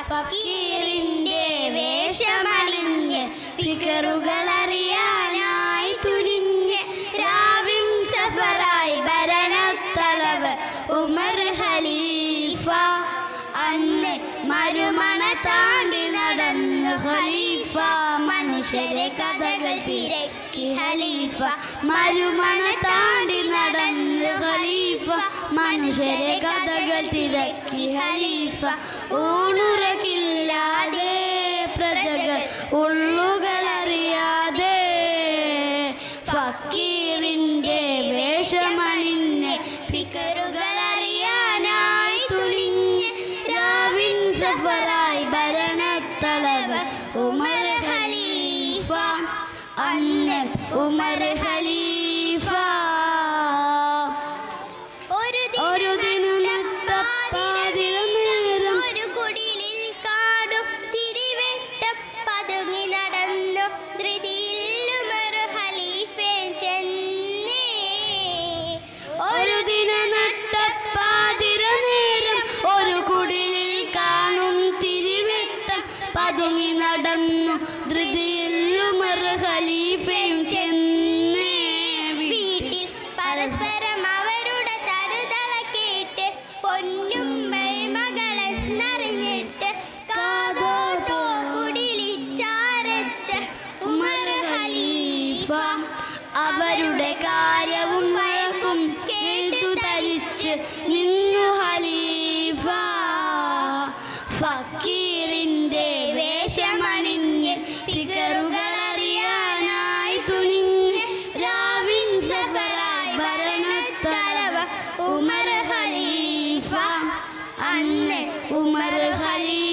ഫക്കീറിന്റെ വേഷമണിഞ്ഞ് ഫിക്കറുകൾ അറിയാനായി തുനിഞ്ഞ് രാവിൻ സഫറായി ഭരണത്തലവ് ഉമർ ഖലീഫ. അന്ന് മരുമണ താണ്ടി നടന്നു ഖലീഫ. മനുഷ്യരെ കഥകൾ തിരക്കി ഖലീഫ. മരുമണ താണ്ടി നടന്നു ഖലീഫ. മനുഷ്യരെ കഥകൾ തിരക്കി ഖലീഫ. ഊണുറക്കില്ലാതെ പ്രജകൾ ഉള്ളുകളറിയാതെ ഫക്കീറിന്റെ വേഷമണിഞ്ഞ് ഫിക്കറുകൾ അറിയാനായി തുനിഞ്ഞ് രാവിൻ സഫറായി ഭരണത്തലവ് ഉമർ ഖലീഫ. അന്ന് ഉമർ ഖലീഫ. ഒരു ദിനം നട്ടപ്പാതിരം ഒരു കുടിലിൽ കാടും തിരിവെട്ടം പതുങ്ങി നടന്നു ധൃതിയിൽ ഉമർ ഖലീഫ ചെന്നേ. ഒരു ദിനം നട്ടപ്പാതിരം ഒരു കുടിലിൽ കാണും തിരിവെട്ടം പതുങ്ങി നടന്നു ധൃതിയിൽ ഉമർ ഖലീഫയും ചെന്നേ. വീട്ടിൽ പരസ്പരം അവരുടെ തരുതല കേട്ട് പൊന്നും മകളെന്നറിഞ്ഞിട്ട് കാതോട്ടോ കുടിലിച്ചാരത്ത് ഉമർ ഖലീഫ. അവരുടെ കാര്യവും വഴക്കും കേട്ടു തരിച്ച് നിന്നു ഖലീഫ. ഫക്കീറിന്റെ വേഷമണിഞ്ഞ് ഫിക്കറുകൾ അറിയാനായി തുനിഞ്ഞ് രാവിൻ സഫറായി ഭരണത്തലവ് ഉമർ ഖലീഫ. അന്ന് ഉമർ ഖലീഫ.